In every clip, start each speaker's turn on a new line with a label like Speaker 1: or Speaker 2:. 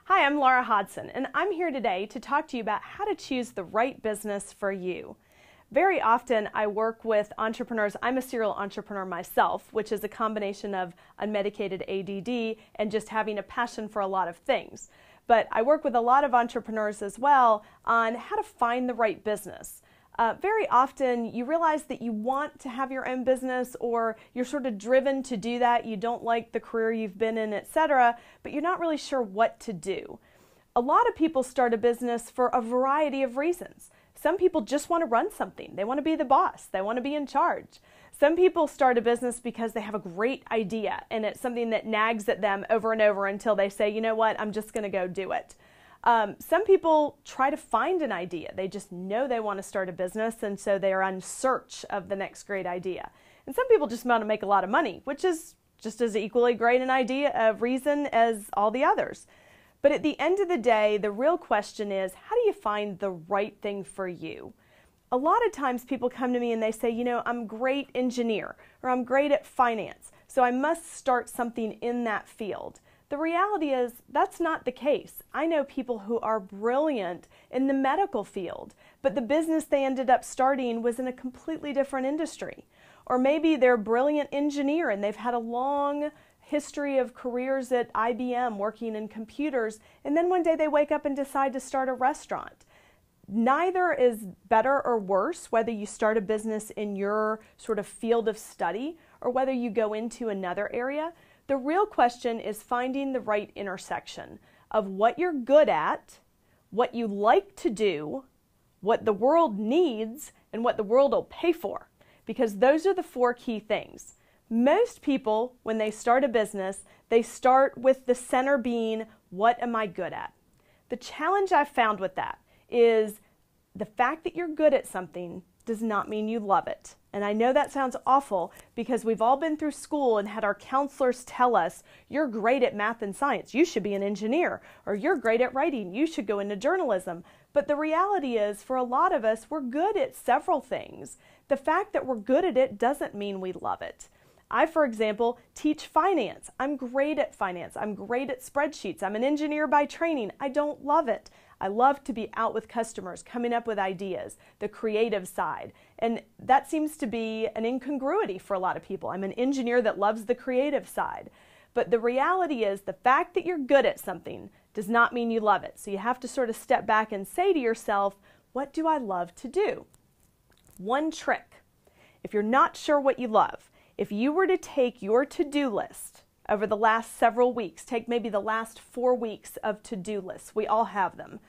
Speaker 1: Hi, I'm Laura Hodson, and I'm here today to talk to you about how to choose the right business for you. Very often I work with entrepreneurs. I'm a serial entrepreneur myself, which is a combination of unmedicated ADD and just having a passion for a lot of things. But I work with a lot of entrepreneurs as well on how to find the right business. Very often you realize that you want to have your own business, or you're sort of driven to do that. You don't like the career you've been in, etc., but you're not really sure what to do. A lot of people start a business for a variety of reasons. Some people just want to run something. They want to be the boss. They want to be in charge. Some people start a business because they have a great idea and it's something that nags at them over and over until they say, you know what, I'm just going to go do it. Some people try to find an idea. They just know they want to start a business, and so they are in search of the next great idea. And some people just want to make a lot of money, which is just as equally great an idea, a reason as all the others. But at the end of the day, the real question is, how do you find the right thing for you? A lot of times people come to me and they say, you know, I'm a great engineer, or I'm great at finance, so I must start something in that field. The reality is that's not the case. I know people who are brilliant in the medical field, but the business they ended up starting was in a completely different industry. Or maybe they're a brilliant engineer and they've had a long history of careers at IBM working in computers, and then one day they wake up and decide to start a restaurant. Neither is better or worse, whether you start a business in your sort of field of study or whether you go into another area. The real question is finding the right intersection of what you're good at, what you like to do, what the world needs, and what the world will pay for. Because those are the four key things. Most people, when they start a business, they start with the center being, what am I good at? The challenge I've found with that is the fact that you're good at something does not mean you love it. And I know that sounds awful because we've all been through school and had our counselors tell us, you're great at math and science, you should be an engineer, or you're great at writing, you should go into journalism. But the reality is, for a lot of us, we're good at several things. The fact that we're good at it doesn't mean we love it. I, for example, teach finance. I'm great at finance. I'm great at spreadsheets. I'm an engineer by training. I don't love it. I love to be out with customers, coming up with ideas, the creative side. And that seems to be an incongruity for a lot of people. I'm an engineer that loves the creative side. But the reality is the fact that you're good at something does not mean you love it. So you have to sort of step back and say to yourself, what do I love to do? One trick. If you're not sure what you love, if you were to take your to-do list over the last several weeks, take maybe the last 4 weeks of to-do lists, we all have them.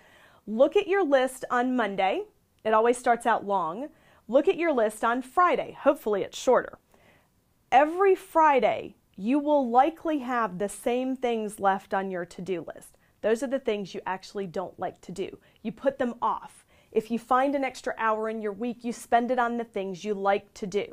Speaker 1: Look at your list on Monday. It always starts out long. Look at your list on Friday. Hopefully it's shorter. Every Friday, you will likely have the same things left on your to-do list. Those are the things you actually don't like to do. You put them off. If you find an extra hour in your week, you spend it on the things you like to do.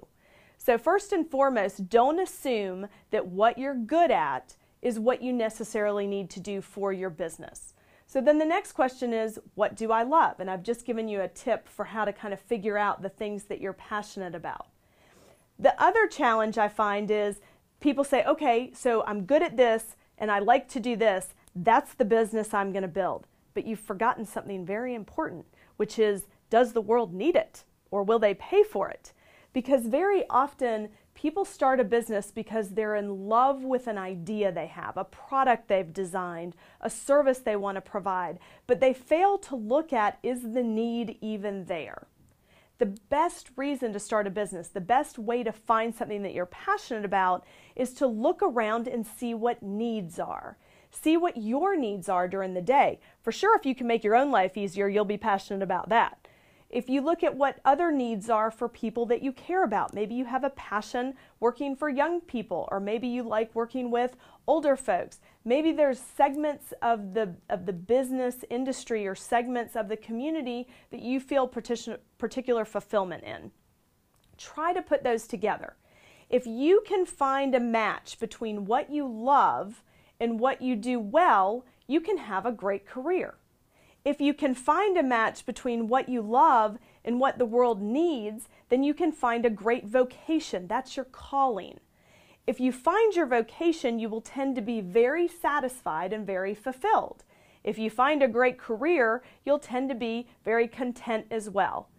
Speaker 1: So first and foremost, don't assume that what you're good at is what you necessarily need to do for your business. So then the next question is, what do I love? And I've just given you a tip for how to kind of figure out the things that you're passionate about. The other challenge I find is people say, okay, so I'm good at this and I like to do this. That's the business I'm going to build. But you've forgotten something very important, which is, does the world need it? Or will they pay for it? Because very often people start a business because they're in love with an idea they have, a product they've designed, a service they want to provide, but they fail to look at, is the need even there? The best reason to start a business, the best way to find something that you're passionate about, is to look around and see what needs are. See what your needs are during the day. For sure, if you can make your own life easier, you'll be passionate about that. If you look at what other needs are for people that you care about, maybe you have a passion working for young people, or maybe you like working with older folks. Maybe there's segments of the business industry or segments of the community that you feel particular fulfillment in. Try to put those together. If you can find a match between what you love and what you do well, you can have a great career. If you can find a match between what you love and what the world needs, then you can find a great vocation. That's your calling. If you find your vocation, you will tend to be very satisfied and very fulfilled. If you find a great career, you'll tend to be very content as well.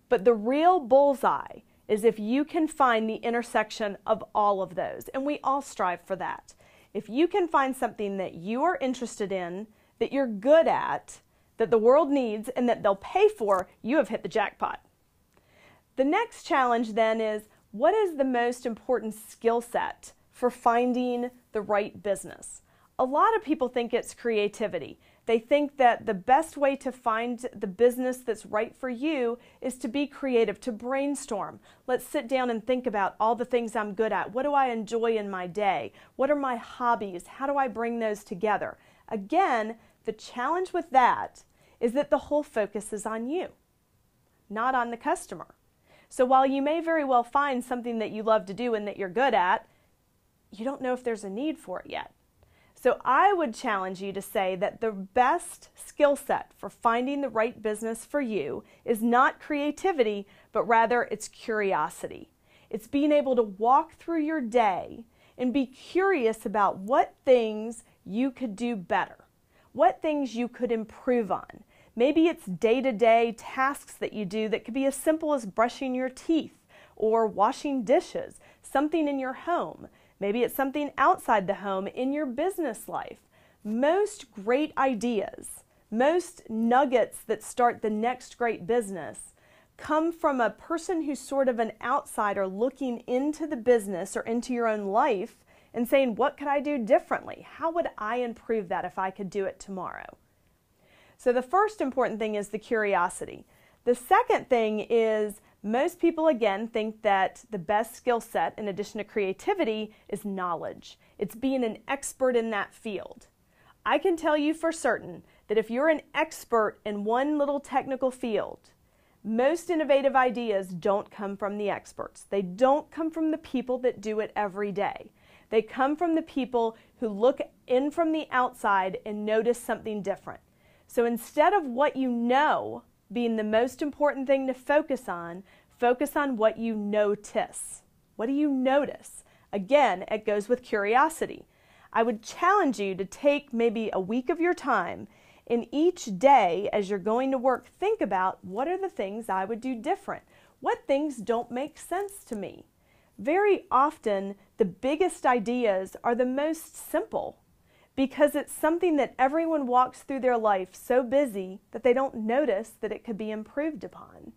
Speaker 1: But the real bullseye is if you can find the intersection of all of those, and we all strive for that. If you can find something that you are interested in, that you're good at, that the world needs, and that they'll pay for, you have hit the jackpot. The next challenge then is, what is the most important skill set for finding the right business? A lot of people think it's creativity. They think that the best way to find the business that's right for you is to be creative, to brainstorm. Let's sit down and think about all the things I'm good at. What do I enjoy in my day? What are my hobbies? How do I bring those together? Again, the challenge with that is that the whole focus is on you, not on the customer. So while you may very well find something that you love to do and that you're good at, you don't know if there's a need for it yet. So I would challenge you to say that the best skill set for finding the right business for you is not creativity, but rather it's curiosity. It's being able to walk through your day and be curious about what things you could do better, what things you could improve on. Maybe it's day-to-day tasks that you do that could be as simple as brushing your teeth or washing dishes, something in your home. Maybe it's something outside the home in your business life. Most great ideas, most nuggets that start the next great business come from a person who's sort of an outsider looking into the business or into your own life and saying, what could I do differently? How would I improve that if I could do it tomorrow? So the first important thing is the curiosity. The second thing is most people, again, think that the best skill set, in addition to creativity, is knowledge. It's being an expert in that field. I can tell you for certain that if you're an expert in one little technical field, most innovative ideas don't come from the experts. They don't come from the people that do it every day. They come from the people who look in from the outside and notice something different. So instead of what you know being the most important thing to focus on what you notice. What do you notice? Again, it goes with curiosity. I would challenge you to take maybe a week of your time and each day as you're going to work, think about what are the things I would do different? What things don't make sense to me? Very often, the biggest ideas are the most simple because it's something that everyone walks through their life so busy that they don't notice that it could be improved upon.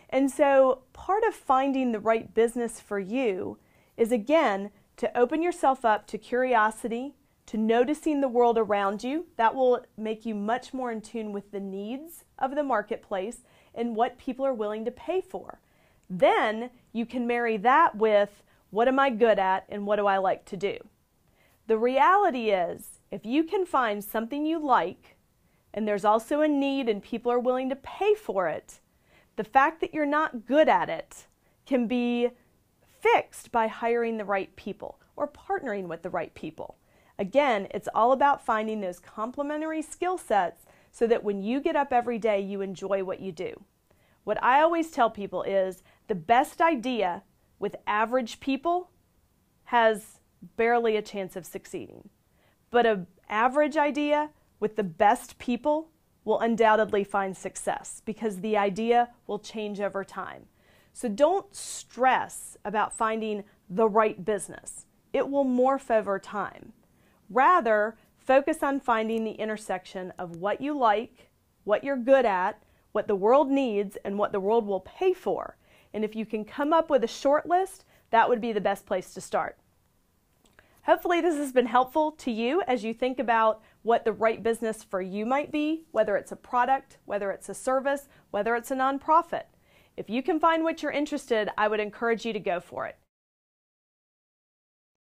Speaker 1: And so part of finding the right business for you is, again, to open yourself up to curiosity, to noticing the world around you. That will make you much more in tune with the needs of the marketplace and what people are willing to pay for. Then you can marry that with what am I good at and what do I like to do. The reality is, if you can find something you like and there's also a need and people are willing to pay for it, the fact that you're not good at it can be fixed by hiring the right people or partnering with the right people. Again, it's all about finding those complementary skill sets so that when you get up every day, you enjoy what you do. What I always tell people is the best idea with average people has barely a chance of succeeding. But an average idea with the best people will undoubtedly find success because the idea will change over time. So don't stress about finding the right business. It will morph over time. Rather, focus on finding the intersection of what you like, what you're good at, what the world needs, and what the world will pay for. And if you can come up with a short list, that would be the best place to start. Hopefully this has been helpful to you as you think about what the right business for you might be, whether it's a product, whether it's a service, whether it's a nonprofit. If you can find what you're interested, I would encourage you to go for it.